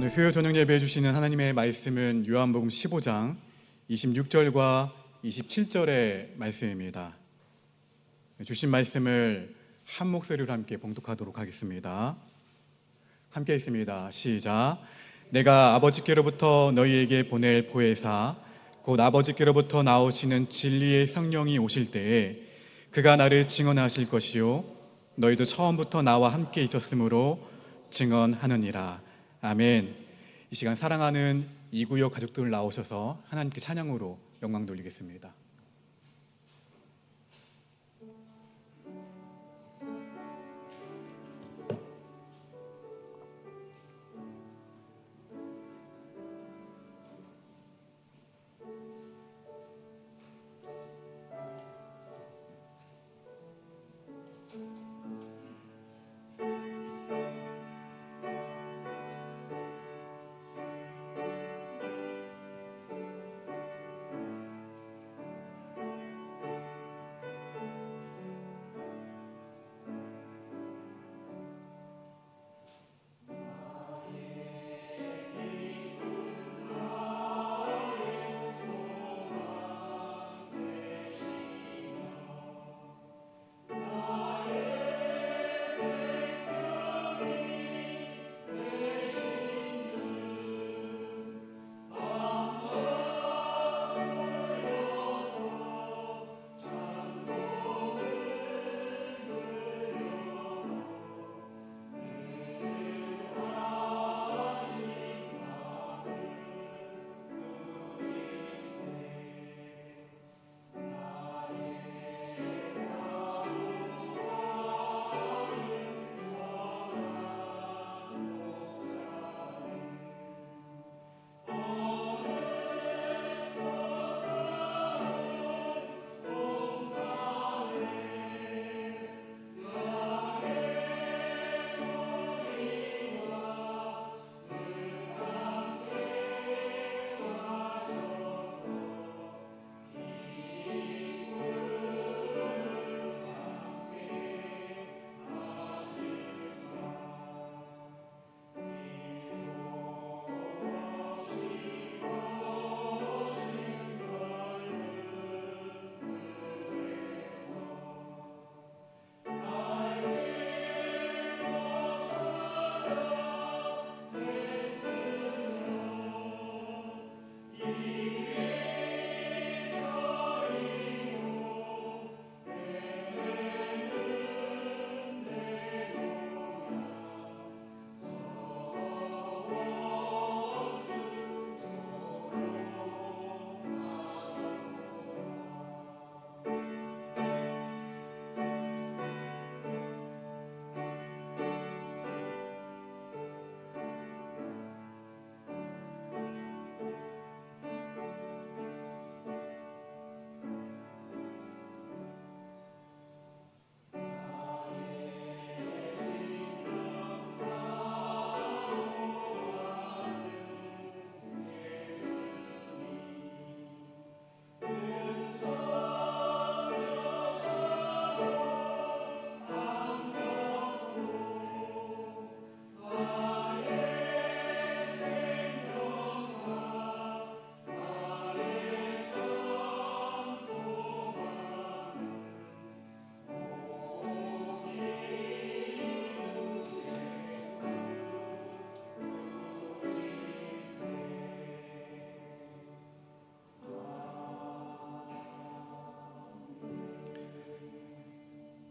오늘 수요 저녁 예배해 주시는 하나님의 말씀은 요한복음 15장 26절과 27절의 말씀입니다. 주신 말씀을 한 목소리로 함께 봉독하도록 하겠습니다. 함께 있습니다. 시작. 내가 아버지께로부터 너희에게 보낼 보혜사 곧 아버지께로부터 나오시는 진리의 성령이 오실 때에 그가 나를 증언하실 것이요 너희도 처음부터 나와 함께 있었으므로 증언하느니라. 아멘. 이 시간 사랑하는 이구역 가족들 나오셔서 하나님께 찬양으로 영광 돌리겠습니다.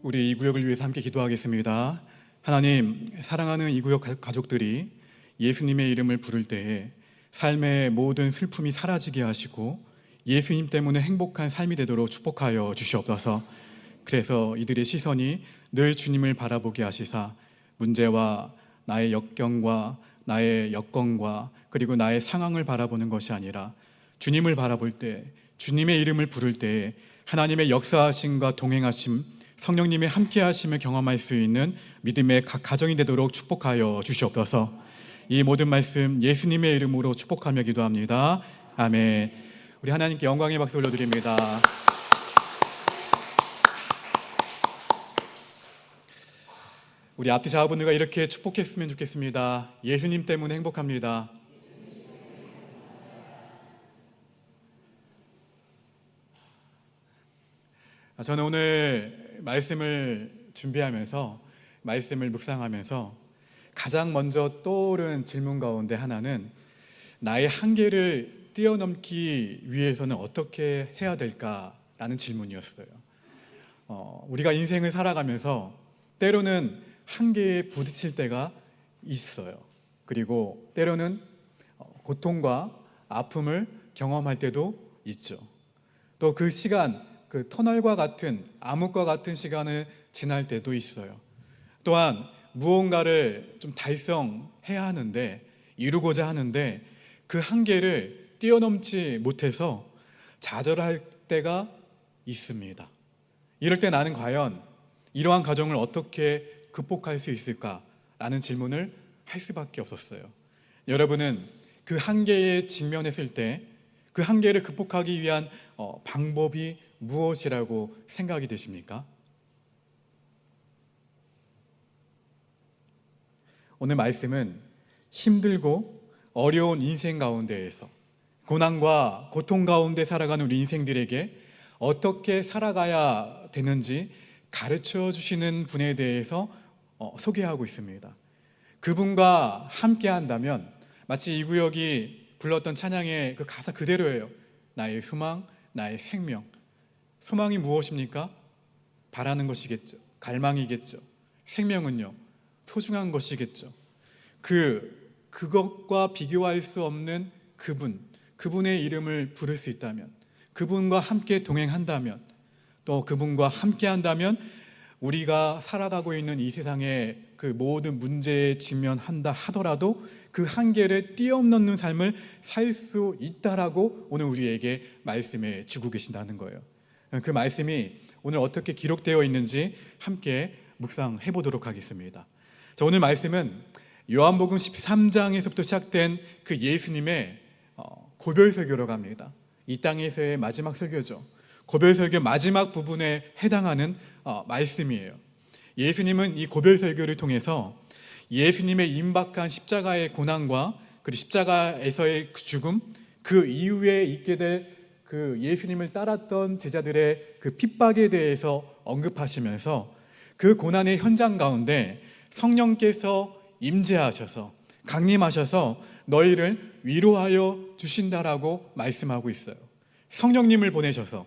우리 이 구역을 위해서 함께 기도하겠습니다. 하나님, 사랑하는 이 구역 가족들이 예수님의 이름을 부를 때에 삶의 모든 슬픔이 사라지게 하시고 예수님 때문에 행복한 삶이 되도록 축복하여 주시옵소서. 그래서 이들의 시선이 늘 주님을 바라보게 하시사 문제와 나의 역경과 나의 여건과 그리고 나의 상황을 바라보는 것이 아니라 주님을 바라볼 때, 주님의 이름을 부를 때 하나님의 역사하심과 동행하심, 성령님의 함께하심을 경험할 수 있는 믿음의 각 가정이 되도록 축복하여 주시옵소서. 이 모든 말씀 예수님의 이름으로 축복하며 기도합니다. 아멘. 우리 하나님께 영광의 박수 올려드립니다. 우리 앞뒤 좌우분들과 이렇게 축복했으면 좋겠습니다. 예수님 때문에 행복합니다. 저는 오늘 말씀을 준비하면서 말씀을 묵상하면서 가장 먼저 떠오른 질문 가운데 하나는 나의 한계를 뛰어넘기 위해서는 어떻게 해야 될까라는 질문이었어요. 우리가 인생을 살아가면서 때로는 한계에 부딪힐 때가 있어요. 그리고 때로는 고통과 아픔을 경험할 때도 있죠. 또 그 시간, 그 터널과 같은 암흑과 같은 시간을 지날 때도 있어요. 또한 무언가를 좀 달성해야 하는데, 이루고자 하는데 그 한계를 뛰어넘지 못해서 좌절할 때가 있습니다. 이럴 때 나는 과연 이러한 과정을 어떻게 극복할 수 있을까라는 질문을 할 수밖에 없었어요. 여러분은 그 한계에 직면했을 때 그 한계를 극복하기 위한 방법이 무엇이라고 생각이 되십니까? 오늘 말씀은 힘들고 어려운 인생 가운데에서 고난과 고통 가운데 살아가는 우리 인생들에게 어떻게 살아가야 되는지 가르쳐 주시는 분에 대해서 소개하고 있습니다. 그분과 함께 한다면 마치 이 구역이 불렀던 찬양의 그 가사 그대로예요. 나의 소망, 나의 생명. 소망이 무엇입니까? 바라는 것이겠죠. 갈망이겠죠. 생명은요, 소중한 것이겠죠. 그것과 비교할 수 없는 그분의 이름을 부를 수 있다면, 그분과 함께 동행한다면, 또 그분과 함께 한다면 우리가 살아가고 있는 이 세상의 그 모든 문제에 직면한다 하더라도 그 한계를 뛰어넘는 삶을 살 수 있다라고 오늘 우리에게 말씀해 주고 계신다는 거예요. 그 말씀이 오늘 어떻게 기록되어 있는지 함께 묵상해 보도록 하겠습니다. 자, 오늘 말씀은 요한복음 13장에서부터 시작된 그 예수님의 고별 설교라고 합니다. 이 땅에서의 마지막 설교죠. 고별 설교 마지막 부분에 해당하는 말씀이에요. 예수님은 이 고별 설교를 통해서 예수님의 임박한 십자가의 고난과 그리고 십자가에서의 그 죽음, 그 이후에 있게 될 그 예수님을 따랐던 제자들의 그 핍박에 대해서 언급하시면서 그 고난의 현장 가운데 성령께서 임재하셔서 강림하셔서 너희를 위로하여 주신다라고 말씀하고 있어요. 성령님을 보내셔서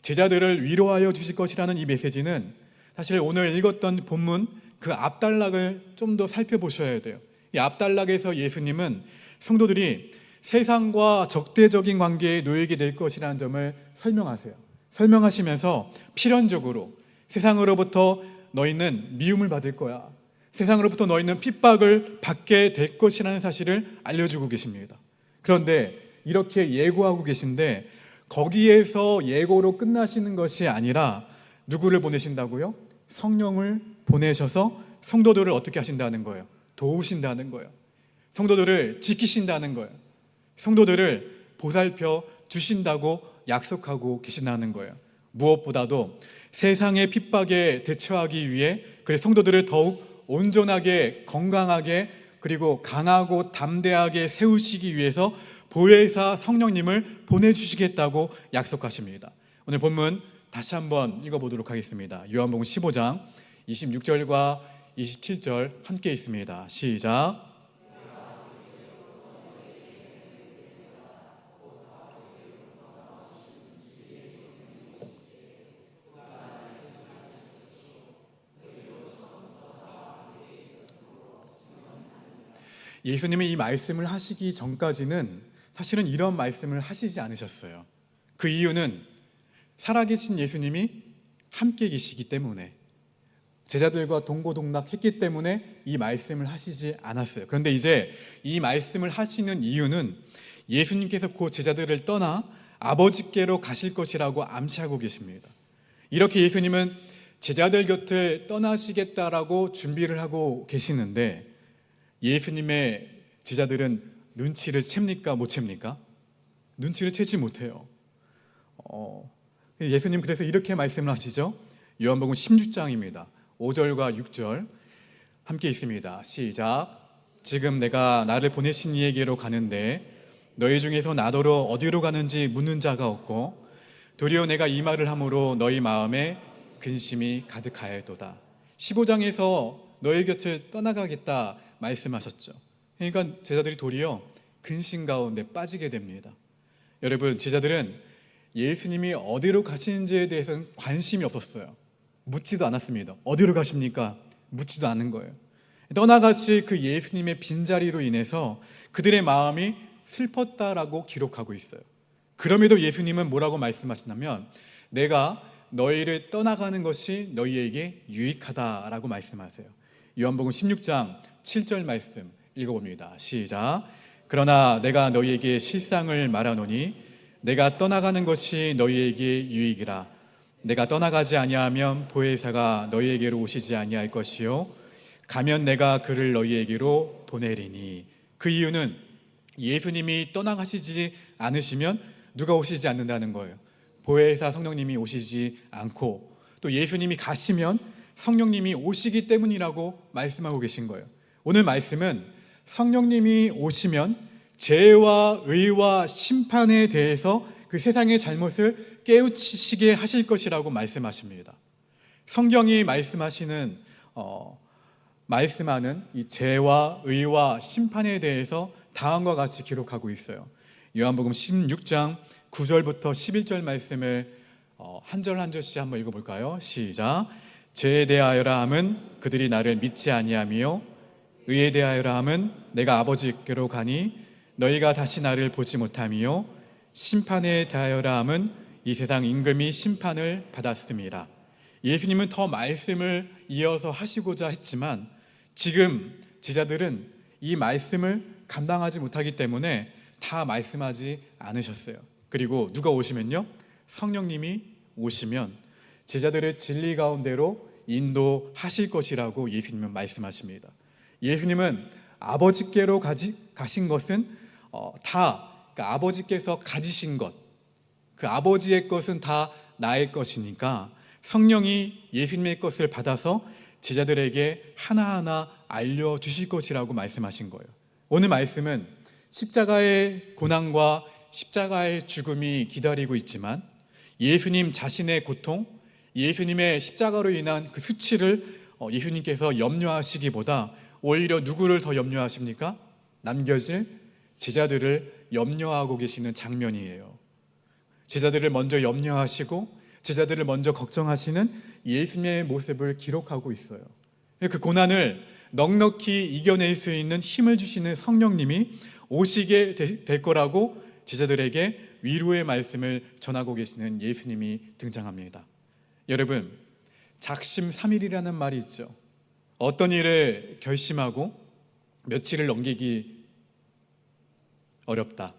제자들을 위로하여 주실 것이라는 이 메시지는 사실 오늘 읽었던 본문 그 앞단락을 좀 더 살펴보셔야 돼요. 이 앞단락에서 예수님은 성도들이 세상과 적대적인 관계에 놓이게 될 것이라는 점을 설명하세요. 설명하시면서 필연적으로 세상으로부터 너희는 미움을 받을 거야, 세상으로부터 너희는 핍박을 받게 될 것이라는 사실을 알려주고 계십니다. 그런데 이렇게 예고하고 계신데 거기에서 예고로 끝나시는 것이 아니라 누구를 보내신다고요? 성령을 보내셔서 성도들을 어떻게 하신다는 거예요? 도우신다는 거예요. 성도들을 지키신다는 거예요. 성도들을 보살펴 주신다고 약속하고 계신다는 거예요. 무엇보다도 세상의 핍박에 대처하기 위해 성도들을 더욱 온전하게, 건강하게, 그리고 강하고 담대하게 세우시기 위해서 보혜사 성령님을 보내주시겠다고 약속하십니다. 오늘 본문 다시 한번 읽어보도록 하겠습니다. 요한복음 15장 26절과 27절 함께 있습니다. 시작. 예수님이 이 말씀을 하시기 전까지는 사실은 이런 말씀을 하시지 않으셨어요. 그 이유는 살아계신 예수님이 함께 계시기 때문에, 제자들과 동고동락했기 때문에 이 말씀을 하시지 않았어요. 그런데 이제 이 말씀을 하시는 이유는 예수님께서 그 제자들을 떠나 아버지께로 가실 것이라고 암시하고 계십니다. 이렇게 예수님은 제자들 곁을 떠나시겠다라고 준비를 하고 계시는데 예수님의 제자들은 눈치를 챕니까? 못 챕니까? 눈치를 채지 못해요. 예수님 그래서 이렇게 말씀을 하시죠. 요한복음 16장입니다. 5절과 6절. 함께 있습니다. 시작. 지금 내가 나를 보내신 이에게로 가는데 너희 중에서 나더러 어디로 가는지 묻는 자가 없고 도리어 내가 이 말을 함으로 너희 마음에 근심이 가득하여도다. 15장에서 너희 곁을 떠나가겠다 말씀하셨죠. 그러니까 제자들이 도리어 근심 가운데 빠지게 됩니다. 여러분, 제자들은 예수님이 어디로 가시는지에 대해서는 관심이 없었어요. 묻지도 않았습니다. 어디로 가십니까? 묻지도 않은 거예요. 떠나가실 그 예수님의 빈자리로 인해서 그들의 마음이 슬펐다라고 기록하고 있어요. 그럼에도 예수님은 뭐라고 말씀하시냐면 내가 너희를 떠나가는 것이 너희에게 유익하다라고 말씀하세요. 요한복음 16장 7절 말씀 읽어봅니다. 시작. 그러나 내가 너희에게 실상을 말하노니 내가 떠나가는 것이 너희에게 유익이라. 내가 떠나가지 아니하면 보혜사가 너희에게로 오시지 아니할 것이요 가면 내가 그를 너희에게로 보내리니. 그 이유는 예수님이 떠나가시지 않으시면 누가 오시지 않는다는 거예요. 보혜사 성령님이 오시지 않고 또 예수님이 가시면 성령님이 오시기 때문이라고 말씀하고 계신 거예요. 오늘 말씀은 성령님이 오시면 죄와 의와 심판에 대해서 그 세상의 잘못을 깨우치시게 하실 것이라고 말씀하십니다. 성경이 말씀하는 이 죄와 의와 심판에 대해서 다음과 같이 기록하고 있어요. 요한복음 16장 9절부터 11절 말씀을 한 절 한 절씩 한번 읽어볼까요? 시작. 죄에 대하여라 함은 그들이 나를 믿지 아니하며 의에 대하여라 함은 내가 아버지께로 가니 너희가 다시 나를 보지 못하며 심판에 대하여라 함은 이 세상 임금이 심판을 받았습니다. 예수님은 더 말씀을 이어서 하시고자 했지만 지금 제자들은 이 말씀을 감당하지 못하기 때문에 다 말씀하지 않으셨어요. 그리고 누가 오시면요? 성령님이 오시면 제자들의 진리 가운데로 인도하실 것이라고 예수님은 말씀하십니다. 예수님은 아버지께로 가신 것은 그러니까 아버지께서 가지신 것, 그 아버지의 것은 다 나의 것이니까 성령이 예수님의 것을 받아서 제자들에게 하나하나 알려주실 것이라고 말씀하신 거예요. 오늘 말씀은 십자가의 고난과 십자가의 죽음이 기다리고 있지만 예수님 자신의 고통, 예수님의 십자가로 인한 그 수치를 예수님께서 염려하시기보다 오히려 누구를 더 염려하십니까? 남겨질 제자들을 염려하고 계시는 장면이에요. 제자들을 먼저 염려하시고 제자들을 먼저 걱정하시는 예수님의 모습을 기록하고 있어요. 그 고난을 넉넉히 이겨낼 수 있는 힘을 주시는 성령님이 오시게 될 거라고 제자들에게 위로의 말씀을 전하고 계시는 예수님이 등장합니다. 여러분, 작심삼일이라는 말이 있죠. 어떤 일을 결심하고 며칠을 넘기기 어렵다.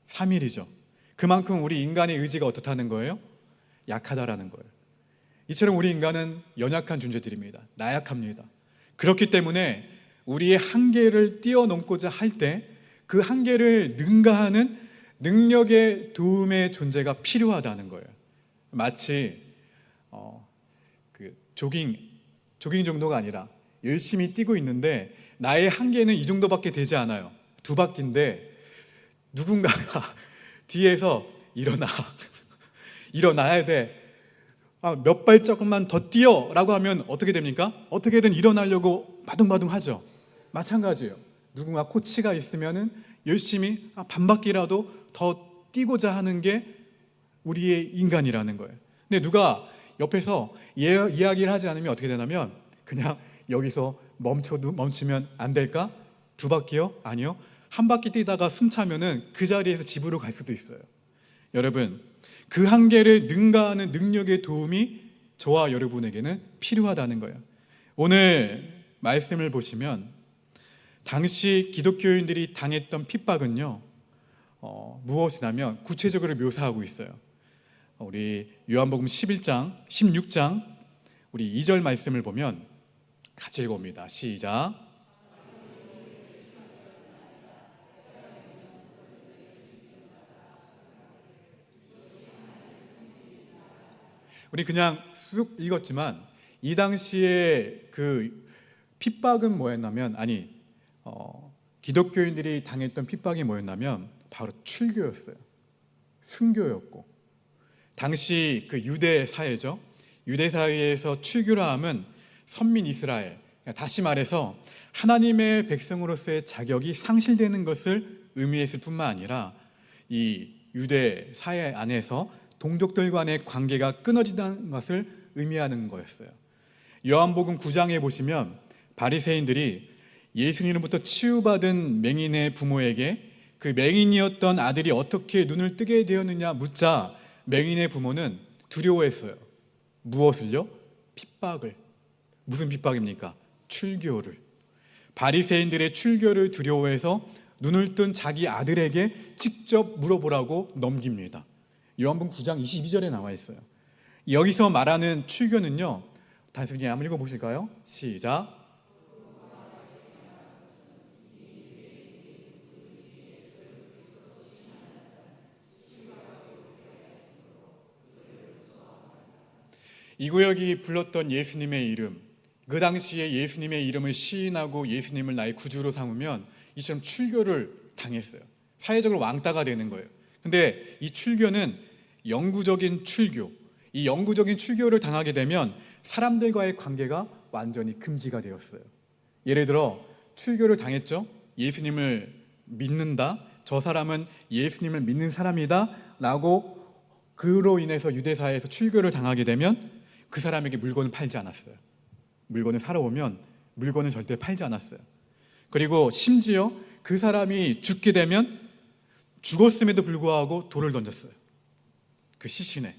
3일이죠. 그만큼 우리 인간의 의지가 어떻다는 거예요? 약하다라는 거예요. 이처럼 우리 인간은 연약한 존재들입니다. 나약합니다. 그렇기 때문에 우리의 한계를 뛰어넘고자 할 때 그 한계를 능가하는 능력의 도움의 존재가 필요하다는 거예요. 마치 조깅 정도가 아니라 열심히 뛰고 있는데 나의 한계는 이 정도밖에 되지 않아요. 2바퀴인데 누군가가 뒤에서 일어나야 돼. 몇 발짝만 더 뛰어라고 하면 어떻게 됩니까? 어떻게든 일어나려고 바둥바둥 하죠. 마찬가지예요. 누군가 코치가 있으면은 열심히 반 바퀴라도 더 뛰고자 하는 게 우리의 인간이라는 거예요. 근데 누가 옆에서 이야기를 하지 않으면 어떻게 되냐면 그냥 여기서 멈추면 안 될까? 2바퀴요? 아니요. 1바퀴 뛰다가 숨 차면은 그 자리에서 집으로 갈 수도 있어요. 여러분, 그 한계를 능가하는 능력의 도움이 저와 여러분에게는 필요하다는 거예요. 오늘 말씀을 보시면 당시 기독교인들이 당했던 핍박은요, 무엇이냐면 구체적으로 묘사하고 있어요. 우리 요한복음 11장, 16장 우리 2절 말씀을 보면 같이 읽어봅니다. 시작. 우리 그냥 쑥 읽었지만 이 당시에 그 핍박은 뭐였냐면 기독교인들이 당했던 핍박이 뭐였냐면 바로 출교였어요. 순교였고, 당시 그 유대 사회죠. 유대 사회에서 출교라 함은 선민 이스라엘, 다시 말해서 하나님의 백성으로서의 자격이 상실되는 것을 의미했을 뿐만 아니라 이 유대 사회 안에서 동족들 간의 관계가 끊어진다는 것을 의미하는 거였어요. 요한복음 9장에 보시면 바리새인들이 예수님으로부터 치유받은 맹인의 부모에게 그 맹인이었던 아들이 어떻게 눈을 뜨게 되었느냐 묻자 맹인의 부모는 두려워했어요. 무엇을요? 핍박을. 무슨 핍박입니까? 출교를. 바리새인들의 출교를 두려워해서 눈을 뜬 자기 아들에게 직접 물어보라고 넘깁니다. 요한복음 9장 22절에 나와 있어요. 여기서 말하는 출교는요, 단순히 한번 읽어보실까요? 시작. 이 구역이 불렀던 예수님의 이름, 그 당시에 예수님의 이름을 시인하고 예수님을 나의 구주로 삼으면 이처럼 출교를 당했어요. 사회적으로 왕따가 되는 거예요. 근데 이 출교는 영구적인 출교, 이 영구적인 출교를 당하게 되면 사람들과의 관계가 완전히 금지가 되었어요. 예를 들어 출교를 당했죠. 예수님을 믿는다, 저 사람은 예수님을 믿는 사람이다 라고 그로 인해서 유대사회에서 출교를 당하게 되면 그 사람에게 물건을 팔지 않았어요. 물건을 사러 오면 물건을 절대 팔지 않았어요. 그리고 심지어 그 사람이 죽게 되면 죽었음에도 불구하고 돌을 던졌어요. 그 시신에.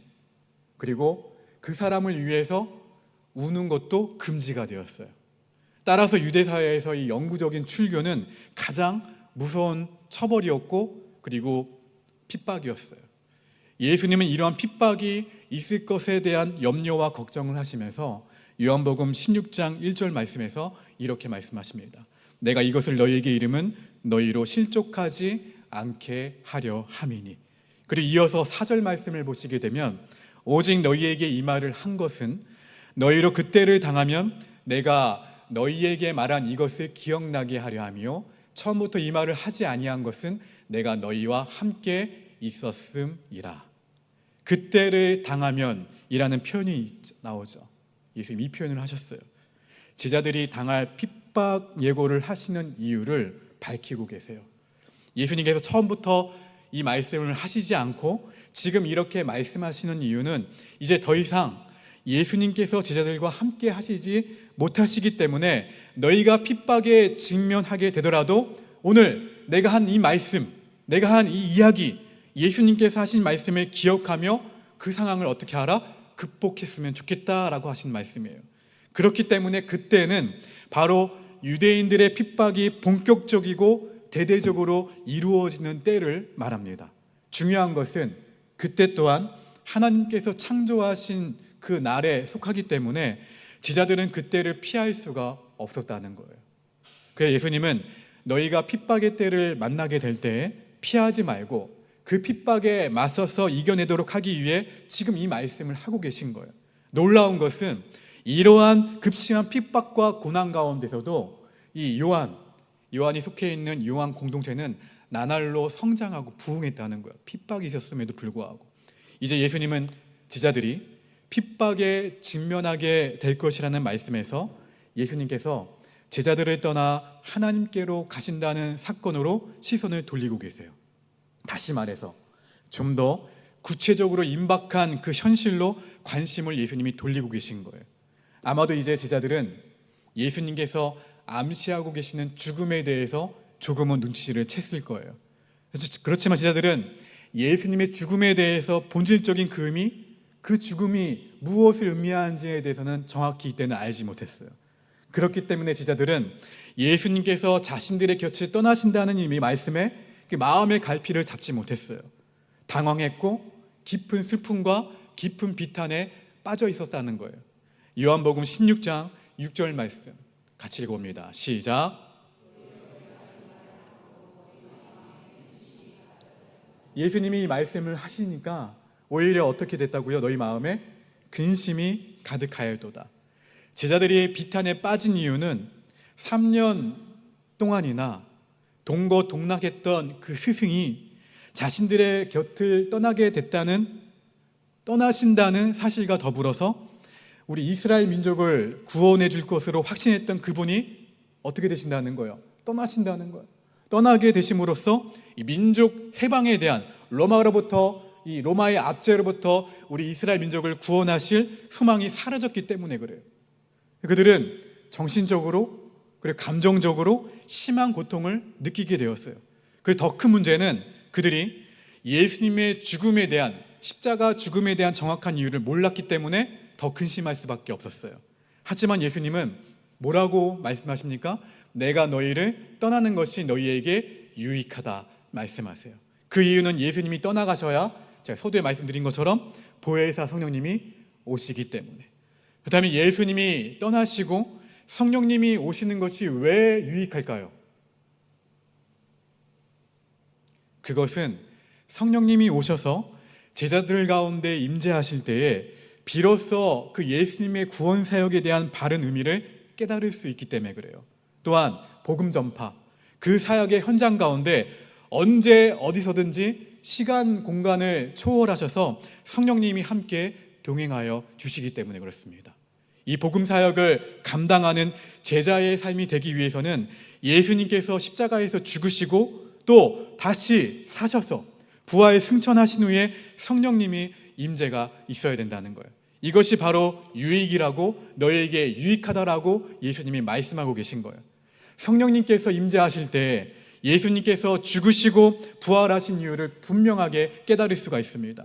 그리고 그 사람을 위해서 우는 것도 금지가 되었어요. 따라서 유대사회에서 이 영구적인 출교는 가장 무서운 처벌이었고 그리고 핍박이었어요. 예수님은 이러한 핍박이 있을 것에 대한 염려와 걱정을 하시면서 요한복음 16장 1절 말씀에서 이렇게 말씀하십니다. 내가 이것을 너희에게 이름은 너희로 실족하지 않게 하려 함이니. 그리고 이어서 4절 말씀을 보시게 되면 오직 너희에게 이 말을 한 것은 너희로 그때를 당하면 내가 너희에게 말한 이것을 기억나게 하려 하며 처음부터 이 말을 하지 아니한 것은 내가 너희와 함께 있었음이라. 그때를 당하면 이라는 표현이 나오죠. 예수님 이 표현을 하셨어요. 제자들이 당할 핍박 예고를 하시는 이유를 밝히고 계세요. 예수님께서 처음부터 이 말씀을 하시지 않고 지금 이렇게 말씀하시는 이유는 이제 더 이상 예수님께서 제자들과 함께 하시지 못하시기 때문에 너희가 핍박에 직면하게 되더라도 오늘 내가 한 이 말씀, 내가 한 이 이야기, 예수님께서 하신 말씀을 기억하며 그 상황을 어떻게 하라? 극복했으면 좋겠다라고 하신 말씀이에요. 그렇기 때문에 그때는 바로 유대인들의 핍박이 본격적이고 대대적으로 이루어지는 때를 말합니다. 중요한 것은 그때 또한 하나님께서 창조하신 그 날에 속하기 때문에 제자들은 그때를 피할 수가 없었다는 거예요. 그래서 예수님은 너희가 핍박의 때를 만나게 될 때 피하지 말고 그 핍박에 맞서서 이겨내도록 하기 위해 지금 이 말씀을 하고 계신 거예요. 놀라운 것은 이러한 급심한 핍박과 고난 가운데서도 이 요한이 속해 있는 요한 공동체는 나날로 성장하고 부흥했다는 거예요. 핍박이 있었음에도 불구하고. 이제 예수님은 제자들이 핍박에 직면하게 될 것이라는 말씀에서 예수님께서 제자들을 떠나 하나님께로 가신다는 사건으로 시선을 돌리고 계세요. 다시 말해서 좀 더 구체적으로 임박한 그 현실로 관심을 예수님이 돌리고 계신 거예요. 아마도 이제 제자들은 예수님께서 암시하고 계시는 죽음에 대해서 조금은 눈치를 챘을 거예요. 그렇지만 제자들은 예수님의 죽음에 대해서 본질적인 그 의미, 그 죽음이 무엇을 의미하는지에 대해서는 정확히 이때는 알지 못했어요. 그렇기 때문에 제자들은 예수님께서 자신들의 곁을 떠나신다는 이 말씀에 마음의 갈피를 잡지 못했어요. 당황했고 깊은 슬픔과 깊은 비탄에 빠져 있었다는 거예요. 요한복음 16장 6절 말씀 같이 읽어봅니다. 시작. 예수님이 이 말씀을 하시니까 오히려 어떻게 됐다고요? 너희 마음에 근심이 가득하였도다. 제자들이 비탄에 빠진 이유는 3년 동안이나 동거동락했던 그 스승이 자신들의 곁을 떠나신다는 사실과 더불어서 우리 이스라엘 민족을 구원해 줄 것으로 확신했던 그분이 어떻게 되신다는 거예요? 떠나신다는 거예요. 떠나게 되심으로써 이 민족 해방에 대한 이 로마의 압제로부터 우리 이스라엘 민족을 구원하실 소망이 사라졌기 때문에 그래요. 그들은 정신적으로 그리고 감정적으로 심한 고통을 느끼게 되었어요. 그리고 더 큰 문제는 그들이 예수님의 죽음에 대한, 십자가 죽음에 대한 정확한 이유를 몰랐기 때문에 더 근심할 수밖에 없었어요. 하지만 예수님은 뭐라고 말씀하십니까? 내가 너희를 떠나는 것이 너희에게 유익하다 말씀하세요. 그 이유는 예수님이 떠나가셔야, 제가 서두에 말씀드린 것처럼 보혜사 성령님이 오시기 때문에. 그 다음에 예수님이 떠나시고 성령님이 오시는 것이 왜 유익할까요? 그것은 성령님이 오셔서 제자들 가운데 임재하실 때에 비로소 그 예수님의 구원 사역에 대한 바른 의미를 깨달을 수 있기 때문에 그래요. 또한 복음 전파, 그 사역의 현장 가운데 언제 어디서든지 시간 공간을 초월하셔서 성령님이 함께 동행하여 주시기 때문에 그렇습니다. 이 복음 사역을 감당하는 제자의 삶이 되기 위해서는 예수님께서 십자가에서 죽으시고 또 다시 사셔서 부활 승천하신 후에 성령님이 임재가 있어야 된다는 거예요. 이것이 바로 유익이라고, 너에게 유익하다라고 예수님이 말씀하고 계신 거예요. 성령님께서 임재하실 때 예수님께서 죽으시고 부활하신 이유를 분명하게 깨달을 수가 있습니다.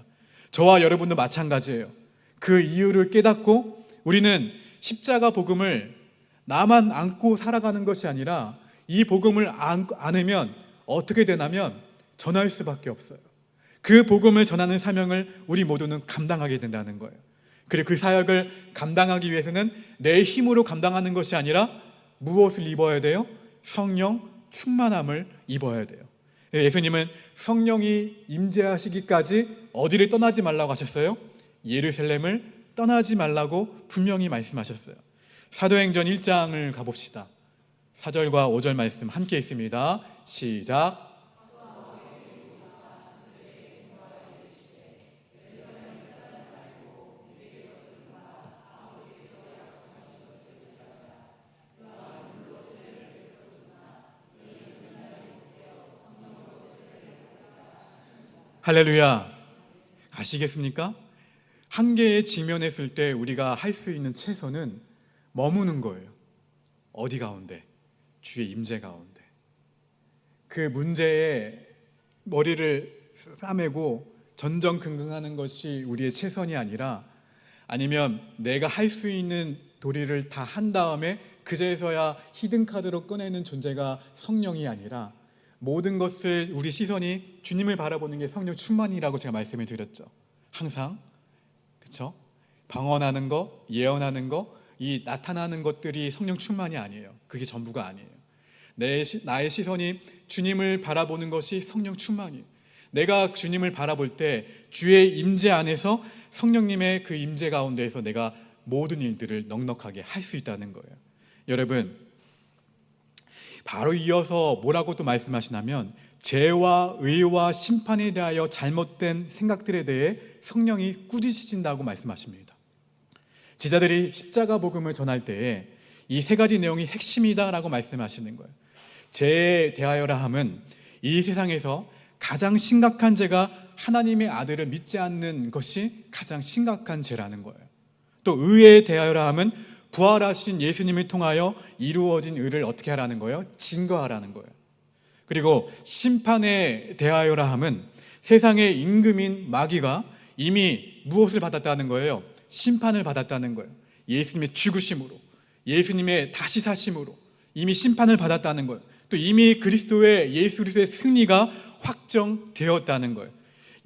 저와 여러분도 마찬가지예요. 그 이유를 깨닫고 우리는 십자가 복음을 나만 안고 살아가는 것이 아니라 이 복음을 안으면 어떻게 되냐면 전할 수밖에 없어요. 그 복음을 전하는 사명을 우리 모두는 감당하게 된다는 거예요. 그리고 그 사역을 감당하기 위해서는 내 힘으로 감당하는 것이 아니라 무엇을 입어야 돼요? 성령 충만함을 입어야 돼요. 예수님은 성령이 임재하시기까지 어디를 떠나지 말라고 하셨어요? 예루살렘을 떠나지 말라고 분명히 말씀하셨어요. 사도행전 1장을 가봅시다. 4절과 5절 말씀 함께 있습니다. 시작. 할렐루야. 아시겠습니까? 한계에 직면했을 때 우리가 할 수 있는 최선은 머무는 거예요. 어디 가운데? 주의 임재 가운데. 그 문제에 머리를 싸매고 전전긍긍하는 것이 우리의 최선이 아니라, 아니면 내가 할 수 있는 도리를 다 한 다음에 그제서야 히든카드로 꺼내는 존재가 성령이 아니라, 모든 것을 우리 시선이 주님을 바라보는 게 성령 충만이라고 제가 말씀을 드렸죠. 항상, 그렇죠? 방언하는 거, 예언하는 거, 이 나타나는 것들이 성령 충만이 아니에요. 그게 전부가 아니에요. 나의 시선이 주님을 바라보는 것이 성령 충만이에요. 내가 주님을 바라볼 때 주의 임재 안에서 성령님의 그 임재 가운데에서 내가 모든 일들을 넉넉하게 할 수 있다는 거예요. 여러분, 바로 이어서 뭐라고 또 말씀하시냐면, 죄와 의와 심판에 대하여 잘못된 생각들에 대해 성령이 꾸짖으신다고 말씀하십니다. 제자들이 십자가 복음을 전할 때에 이 세 가지 내용이 핵심이다라고 말씀하시는 거예요. 죄에 대하여라 함은 이 세상에서 가장 심각한 죄가 하나님의 아들을 믿지 않는 것이 가장 심각한 죄라는 거예요. 또 의에 대하여라 함은 부활하신 예수님을 통하여 이루어진 의를 어떻게 하라는 거예요? 증거하라는 거예요. 그리고 심판에 대하여라 함은 세상의 임금인 마귀가 이미 무엇을 받았다는 거예요? 심판을 받았다는 거예요. 예수님의 죽으심으로, 예수님의 다시 사심으로 이미 심판을 받았다는 거예요. 또 이미 예수 그리스도의 승리가 확정되었다는 거예요.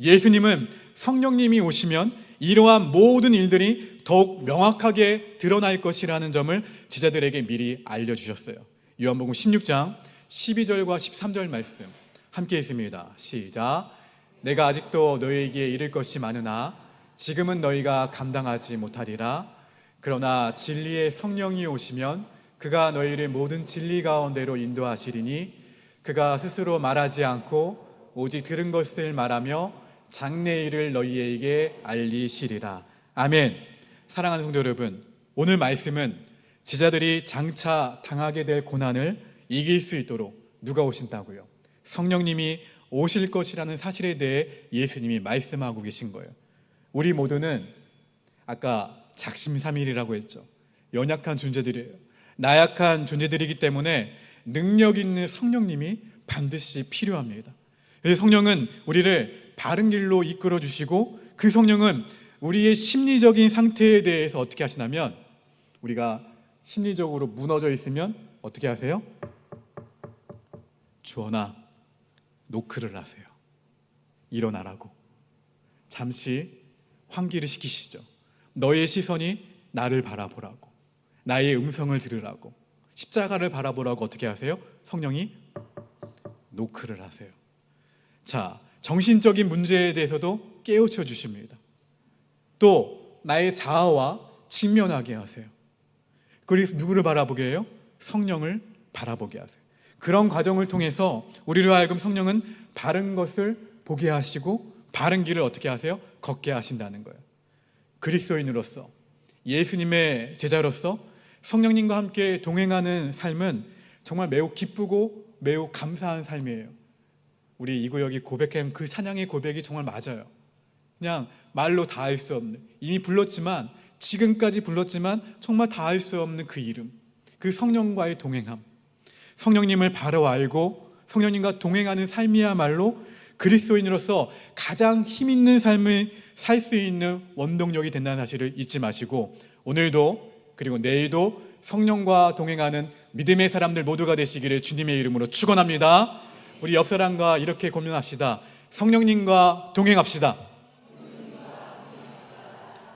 예수님은 성령님이 오시면 이러한 모든 일들이 더욱 명확하게 드러날 것이라는 점을 제자들에게 미리 알려주셨어요. 요한복음 16장 12절과 13절 말씀 함께 있습니다. 시작. 내가 아직도 너희에게 이를 것이 많으나 지금은 너희가 감당하지 못하리라. 그러나 진리의 성령이 오시면 그가 너희를 모든 진리 가운데로 인도하시리니 그가 스스로 말하지 않고 오직 들은 것을 말하며 장래일을 너희에게 알리시리라. 아멘. 사랑하는 성도 여러분, 오늘 말씀은 제자들이 장차 당하게 될 고난을 이길 수 있도록 누가 오신다고요? 성령님이 오실 것이라는 사실에 대해 예수님이 말씀하고 계신 거예요. 우리 모두는 아까 작심삼일이라고 했죠. 연약한 존재들이에요. 나약한 존재들이기 때문에 능력 있는 성령님이 반드시 필요합니다. 그래서 성령은 우리를 바른 길로 이끌어 주시고, 그 성령은 우리의 심리적인 상태에 대해서 어떻게 하시냐면, 우리가 심리적으로 무너져 있으면 어떻게 하세요? 주원아, 노크를 하세요. 일어나라고. 잠시 환기를 시키시죠. 너의 시선이 나를 바라보라고, 나의 음성을 들으라고, 십자가를 바라보라고 어떻게 하세요? 성령이 노크를 하세요. 자, 정신적인 문제에 대해서도 깨우쳐 주십니다. 또 나의 자아와 직면하게 하세요. 그래서 누구를 바라보게 해요? 성령을 바라보게 하세요. 그런 과정을 통해서 우리로 하여금 성령은 바른 것을 보게 하시고 바른 길을 어떻게 하세요? 걷게 하신다는 거예요. 그리스도인으로서, 예수님의 제자로서 성령님과 함께 동행하는 삶은 정말 매우 기쁘고 매우 감사한 삶이에요. 우리 이 구역이 고백한 그 찬양의 고백이 정말 맞아요. 그냥 말로 다 할 수 없는, 이미 불렀지만, 지금까지 불렀지만 정말 다 할 수 없는 그 이름, 그 성령과의 동행함, 성령님을 바로 알고 성령님과 동행하는 삶이야말로 그리스도인으로서 가장 힘 있는 삶을 살 수 있는 원동력이 된다는 사실을 잊지 마시고, 오늘도 그리고 내일도 성령과 동행하는 믿음의 사람들 모두가 되시기를 주님의 이름으로 축원합니다. 우리 옆 사람과 이렇게 고민합시다. 성령님과 동행합시다.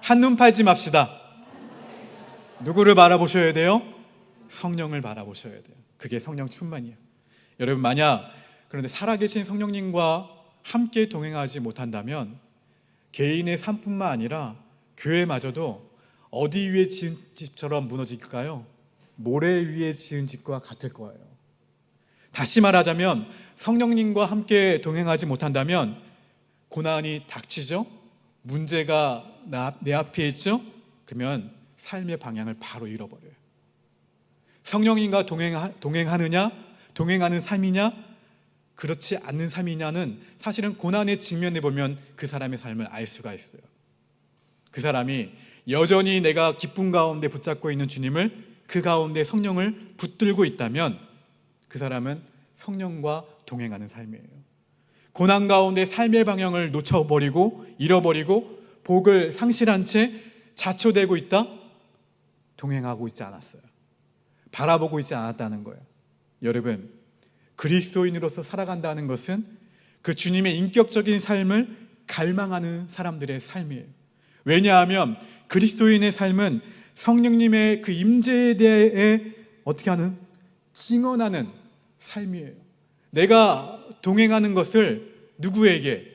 한눈 팔지 맙시다. 누구를 바라보셔야 돼요? 성령을 바라보셔야 돼요. 그게 성령 충만이에요. 여러분, 만약 그런데 살아계신 성령님과 함께 동행하지 못한다면 개인의 삶뿐만 아니라 교회마저도 어디 위에 지은 집처럼 무너질까요? 모래 위에 지은 집과 같을 거예요. 다시 말하자면 성령님과 함께 동행하지 못한다면 고난이 닥치죠? 문제가 내 앞에 있죠? 그러면 삶의 방향을 바로 잃어버려요. 성령님과 동행하느냐, 동행하는 삶이냐, 그렇지 않는 삶이냐는 사실은 고난에 직면해 보면 그 사람의 삶을 알 수가 있어요. 그 사람이 여전히 내가 기쁨 가운데 붙잡고 있는 주님을, 그 가운데 성령을 붙들고 있다면 그 사람은 성령과 동행하는 삶이에요. 고난 가운데 삶의 방향을 놓쳐버리고 잃어버리고 복을 상실한 채 자초되고 있다? 동행하고 있지 않았어요. 바라보고 있지 않았다는 거예요. 여러분, 그리스도인으로서 살아간다는 것은 그 주님의 인격적인 삶을 갈망하는 사람들의 삶이에요. 왜냐하면 그리스도인의 삶은 성령님의 그 임재에 대해 어떻게 하는? 증언하는 삶이에요. 내가 동행하는 것을 누구에게?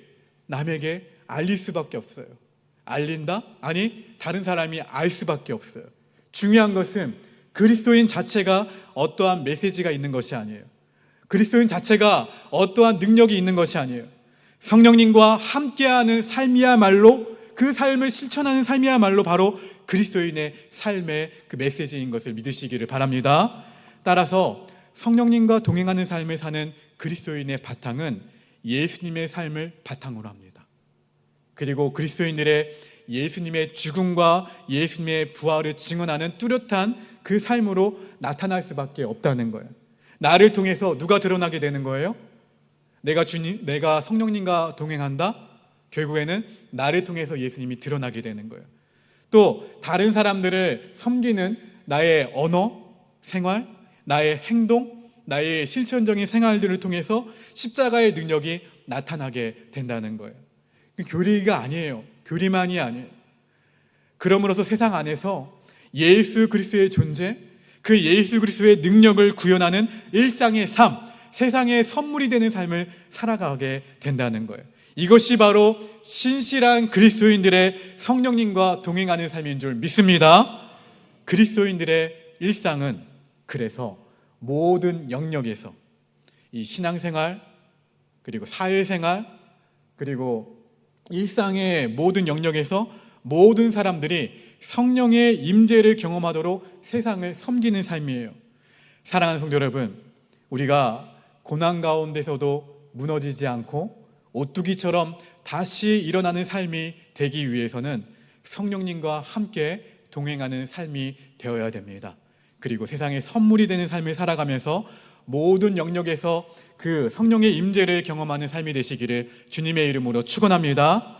남에게 알릴 수밖에 없어요. 알린다? 아니, 다른 사람이 알 수밖에 없어요. 중요한 것은 그리스도인 자체가 어떠한 메시지가 있는 것이 아니에요. 그리스도인 자체가 어떠한 능력이 있는 것이 아니에요. 성령님과 함께하는 삶이야말로, 그 삶을 실천하는 삶이야말로 바로 그리스도인의 삶의 그 메시지인 것을 믿으시기를 바랍니다. 따라서 성령님과 동행하는 삶을 사는 그리스도인의 바탕은 예수님의 삶을 바탕으로 합니다. 그리고 그리스도인들의 예수님의 죽음과 예수님의 부활을 증언하는 뚜렷한 그 삶으로 나타날 수밖에 없다는 거예요. 나를 통해서 누가 드러나게 되는 거예요? 내가 성령님과 동행한다? 결국에는 나를 통해서 예수님이 드러나게 되는 거예요. 또 다른 사람들을 섬기는 나의 언어, 생활, 나의 행동, 나의 실천적인 생활들을 통해서 십자가의 능력이 나타나게 된다는 거예요. 교리가 아니에요. 교리만이 아니에요. 그러므로서 세상 안에서 예수 그리스도의 존재, 그 예수 그리스도의 능력을 구현하는 일상의 삶, 세상의 선물이 되는 삶을 살아가게 된다는 거예요. 이것이 바로 신실한 그리스도인들의 성령님과 동행하는 삶인 줄 믿습니다. 그리스도인들의 일상은 그래서 모든 영역에서 이 신앙생활, 그리고 사회생활, 그리고 일상의 모든 영역에서 모든 사람들이 성령의 임재를 경험하도록 세상을 섬기는 삶이에요. 사랑하는 성도 여러분, 우리가 고난 가운데서도 무너지지 않고 오뚜기처럼 다시 일어나는 삶이 되기 위해서는 성령님과 함께 동행하는 삶이 되어야 됩니다. 그리고 세상에 선물이 되는 삶을 살아가면서 모든 영역에서 그 성령의 임재를 경험하는 삶이 되시기를 주님의 이름으로 축원합니다.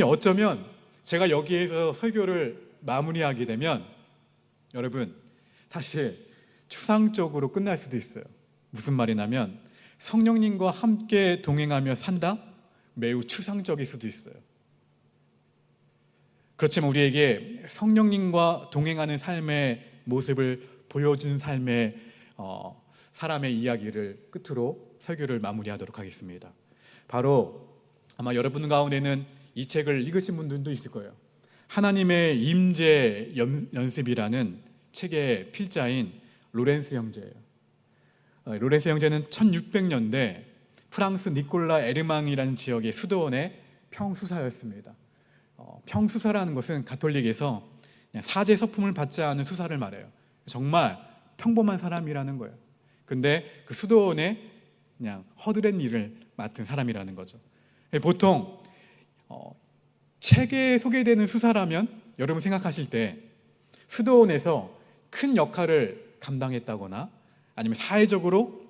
어쩌면 제가 여기에서 설교를 마무리하게 되면 여러분 사실 추상적으로 끝날 수도 있어요. 무슨 말이냐면 성령님과 함께 동행하며 산다? 매우 추상적일 수도 있어요. 그렇지만 우리에게 성령님과 동행하는 삶의 모습을 보여준 삶의 사람의 이야기를 끝으로 설교를 마무리하도록 하겠습니다. 바로 아마 여러분 가운데는 이 책을 읽으신 분들도 있을 거예요. 하나님의 임재 연습이라는 책의 필자인 로렌스 형제예요. 로렌스 형제는 1600년대 프랑스 니콜라 에르망이라는 지역의 수도원의 평수사였습니다. 평수사라는 것은 가톨릭에서 그냥 사제 서품을 받지 않은 수사를 말해요. 정말 평범한 사람이라는 거예요. 근데 그 수도원에 그냥 허드렛 일을 맡은 사람이라는 거죠. 보통 책에 소개되는 수사라면 여러분 생각하실 때 수도원에서 큰 역할을 감당했다거나 아니면 사회적으로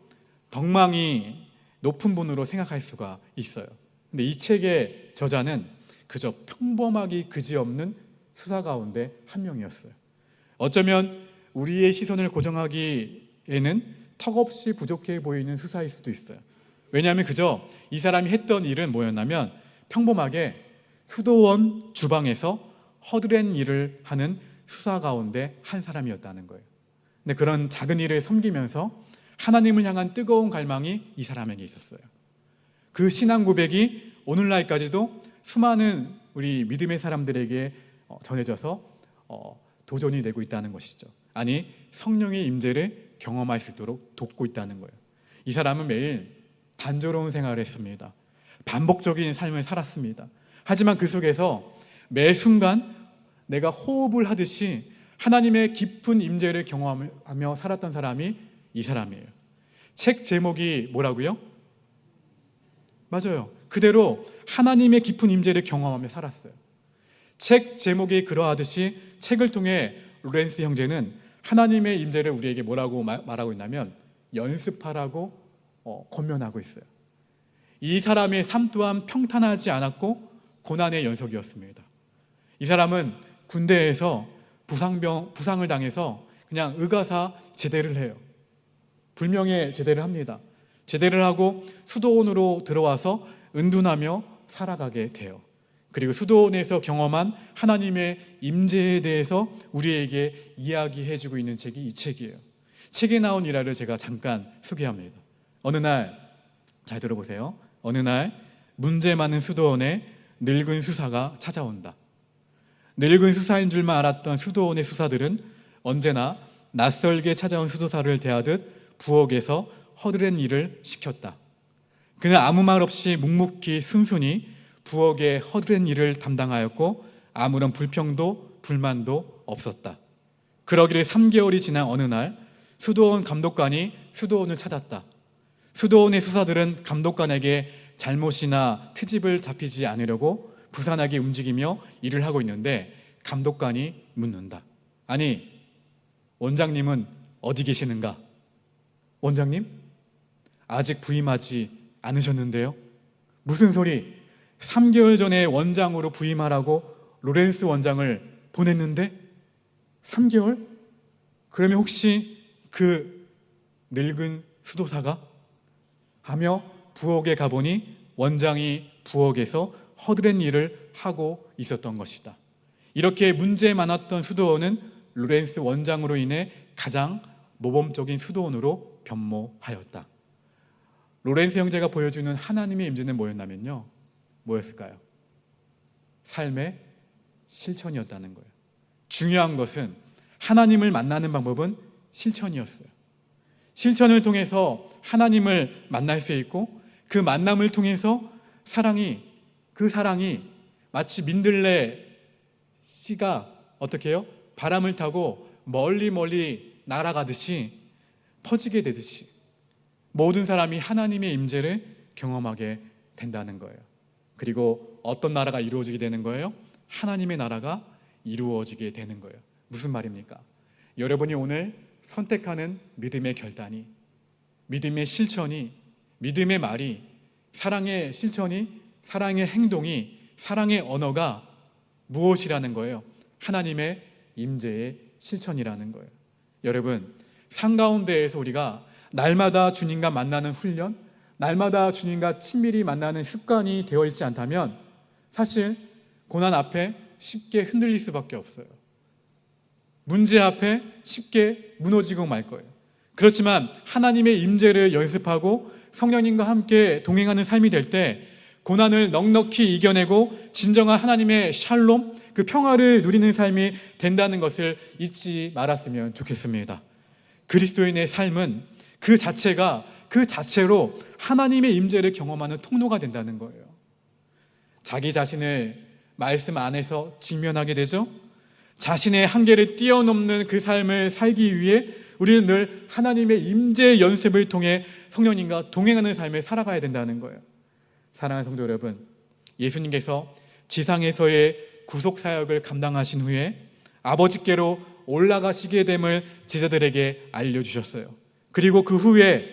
덕망이 높은 분으로 생각할 수가 있어요. 근데 이 책의 저자는 그저 평범하기 그지없는 수사 가운데 한 명이었어요. 어쩌면 우리의 시선을 고정하기에는 턱없이 부족해 보이는 수사일 수도 있어요. 왜냐하면 그저 이 사람이 했던 일은 뭐였냐면 평범하게 수도원 주방에서 허드렛 일을 하는 수사 가운데 한 사람이었다는 거예요. 근데 그런 작은 일을 섬기면서 하나님을 향한 뜨거운 갈망이 이 사람에게 있었어요. 그 신앙 고백이 오늘날까지도 수많은 우리 믿음의 사람들에게 전해져서 도전이 되고 있다는 것이죠. 아니, 성령의 임재를 경험할 수 있도록 돕고 있다는 거예요. 이 사람은 매일 단조로운 생활을 했습니다. 반복적인 삶을 살았습니다. 하지만 그 속에서 매 순간 내가 호흡을 하듯이 하나님의 깊은 임재를 경험하며 살았던 사람이 이 사람이에요. 책 제목이 뭐라고요? 맞아요. 그대로 하나님의 깊은 임재를 경험하며 살았어요. 책 제목이 그러하듯이 책을 통해 로렌스 형제는 하나님의 임재를 우리에게 뭐라고 말하고 있냐면 연습하라고 권면하고 있어요. 이 사람의 삶 또한 평탄하지 않았고 고난의 연속이었습니다. 이 사람은 군대에서 부상을 당해서 그냥 의가사 제대를 해요. 불명예 제대를 합니다. 제대를 하고 수도원으로 들어와서 은둔하며 살아가게 돼요. 그리고 수도원에서 경험한 하나님의 임재에 대해서 우리에게 이야기해주고 있는 책이 이 책이에요. 책에 나온 일화를 제가 잠깐 소개합니다. 어느 날, 잘 들어보세요. 어느 날 문제 많은 수도원에 늙은 수사가 찾아온다. 늙은 수사인 줄만 알았던 수도원의 수사들은 언제나 낯설게 찾아온 수도사를 대하듯 부엌에서 허드렛 일을 시켰다. 그는 아무 말 없이 묵묵히 순순히 부엌의 허드렛 일을 담당하였고 아무런 불평도 불만도 없었다. 그러기를 3개월이 지난 어느 날 수도원 감독관이 수도원을 찾았다. 수도원의 수사들은 감독관에게 잘못이나 트집을 잡히지 않으려고 부산하게 움직이며 일을 하고 있는데 감독관이 묻는다. 아니, 원장님은 어디 계시는가? 원장님? 아직 부임하지 않으셨는데요? 무슨 소리? 3개월 전에 원장으로 부임하라고 로렌스 원장을 보냈는데 3개월? 그러면 혹시 그 늙은 수도사가? 하며 부엌에 가보니 원장이 부엌에서 허드렛 일을 하고 있었던 것이다. 이렇게 문제 많았던 수도원은 로렌스 원장으로 인해 가장 모범적인 수도원으로 변모하였다. 로렌스 형제가 보여주는 하나님의 임재는 뭐였냐면요. 뭐였을까요? 삶의 실천이었다는 거예요. 중요한 것은 하나님을 만나는 방법은 실천이었어요. 실천을 통해서 하나님을 만날 수 있고, 그 만남을 통해서 그 사랑이 마치 민들레 씨가 어떻게 해요? 바람을 타고 멀리 날아가듯이 퍼지게 되듯이 모든 사람이 하나님의 임재를 경험하게 된다는 거예요. 그리고 어떤 나라가 이루어지게 되는 거예요? 하나님의 나라가 이루어지게 되는 거예요. 무슨 말입니까? 여러분이 오늘 선택하는 믿음의 결단이, 믿음의 실천이, 믿음의 말이, 사랑의 실천이, 사랑의 행동이, 사랑의 언어가 무엇이라는 거예요? 하나님의 임재의 실천이라는 거예요. 여러분, 삶 가운데에서 우리가 날마다 주님과 만나는 훈련, 날마다 주님과 친밀히 만나는 습관이 되어 있지 않다면 사실 고난 앞에 쉽게 흔들릴 수밖에 없어요. 문제 앞에 쉽게 무너지고 말 거예요. 그렇지만 하나님의 임재를 연습하고 성령님과 함께 동행하는 삶이 될 때 고난을 넉넉히 이겨내고 진정한 하나님의 샬롬, 그 평화를 누리는 삶이 된다는 것을 잊지 말았으면 좋겠습니다. 그리스도인의 삶은 그 자체로 하나님의 임재를 경험하는 통로가 된다는 거예요. 자기 자신을 말씀 안에서 직면하게 되죠. 자신의 한계를 뛰어넘는 그 삶을 살기 위해 우리는 늘 하나님의 임재 연습을 통해 성령님과 동행하는 삶을 살아가야 된다는 거예요. 사랑하는 성도 여러분, 예수님께서 지상에서의 구속사역을 감당하신 후에 아버지께로 올라가시게 됨을 제자들에게 알려주셨어요. 그리고 그 후에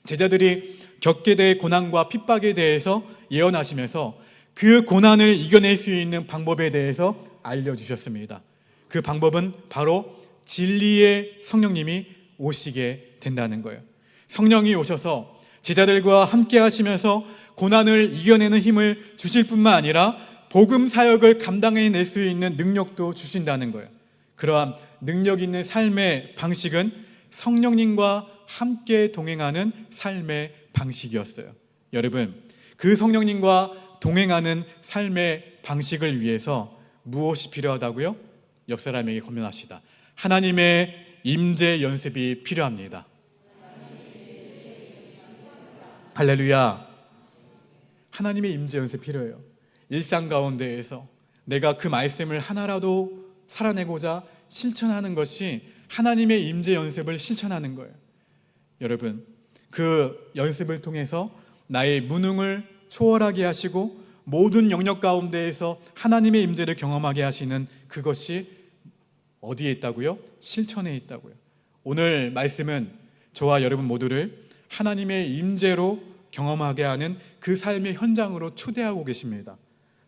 제자들이 겪게 될 고난과 핍박에 대해서 예언하시면서 그 고난을 이겨낼 수 있는 방법에 대해서 알려주셨습니다. 그 방법은 바로 진리의 성령님이 오시게 된다는 거예요. 성령이 오셔서 제자들과 함께 하시면서 고난을 이겨내는 힘을 주실 뿐만 아니라 복음 사역을 감당해낼 수 있는 능력도 주신다는 거예요. 그러한 능력 있는 삶의 방식은 성령님과 함께 동행하는 삶의 방식이었어요. 여러분, 그 성령님과 동행하는 삶의 방식을 위해서 무엇이 필요하다고요? 옆 사람에게 권면합시다. 하나님의 임재 연습이 필요합니다. 할렐루야. 하나님의 임재 연습이 필요해요. 일상 가운데에서 내가 그 말씀을 하나라도 살아내고자 실천하는 것이 하나님의 임재 연습을 실천하는 거예요. 여러분, 그 연습을 통해서 나의 무능을 초월하게 하시고 모든 영역 가운데에서 하나님의 임재를 경험하게 하시는 그것이 어디에 있다고요? 실천에 있다고요. 오늘 말씀은 저와 여러분 모두를 하나님의 임재로 경험하게 하는 그 삶의 현장으로 초대하고 계십니다.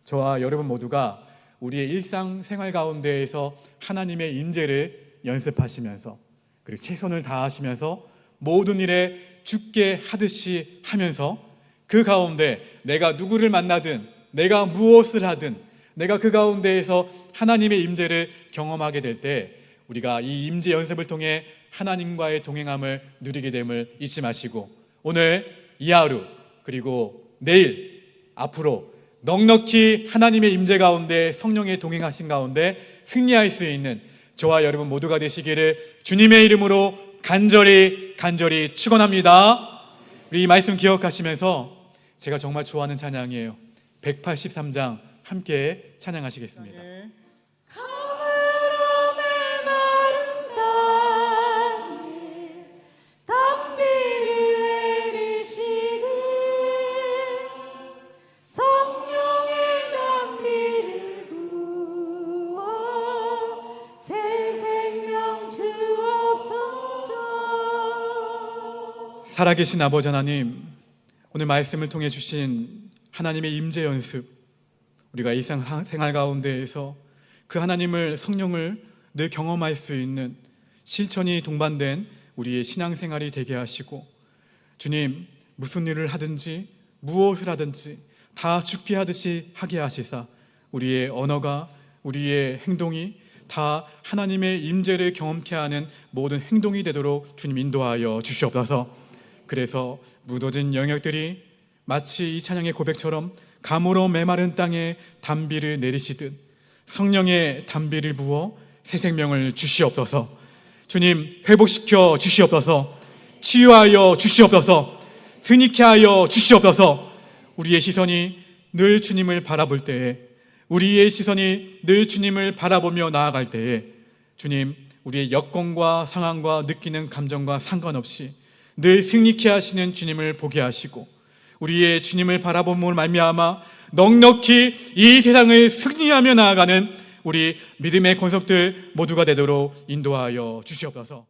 저와 여러분 모두가 우리의 일상생활 가운데에서 하나님의 임재를 연습하시면서 그리고 최선을 다하시면서 모든 일에 주께 하듯이 하면서 그 가운데 내가 누구를 만나든 내가 무엇을 하든 내가 그 가운데에서 하나님의 임재를 경험하게 될 때 우리가 이 임재 연습을 통해 하나님과의 동행함을 누리게 됨을 잊지 마시고 오늘 이 하루 그리고 내일 앞으로 넉넉히 하나님의 임재 가운데 성령의 동행하신 가운데 승리할 수 있는 저와 여러분 모두가 되시기를 주님의 이름으로 간절히 축원합니다. 우리 이 말씀 기억하시면서 제가 정말 좋아하는 찬양이에요. 183장 함께 찬양하시겠습니다. 살아계신 아버지 하나님, 오늘 말씀을 통해 주신 하나님의 임재 연습, 우리가 일상생활 가운데에서 그 하나님을 성령을 늘 경험할 수 있는 실천이 동반된 우리의 신앙생활이 되게 하시고 주님, 무슨 일을 하든지 무엇을 하든지 다 죽게 하듯이 하게 하시사 우리의 언어가 우리의 행동이 다 하나님의 임재를 경험케 하는 모든 행동이 되도록 주님 인도하여 주시옵소서. 그래서 무너진 영역들이 마치 이 찬양의 고백처럼 가물어 메마른 땅에 단비를 내리시듯 성령의 단비를 부어 새 생명을 주시옵소서. 주님 회복시켜 주시옵소서. 치유하여 주시옵소서. 승리케 하여 주시옵소서. 우리의 시선이 늘 주님을 바라볼 때에, 우리의 시선이 늘 주님을 바라보며 나아갈 때에 주님, 우리의 여건과 상황과 느끼는 감정과 상관없이 늘 승리케 하시는 주님을 보게 하시고, 우리의 주님을 바라봄으로 말미암아 넉넉히 이 세상을 승리하며 나아가는 우리 믿음의 권속들 모두가 되도록 인도하여 주시옵소서.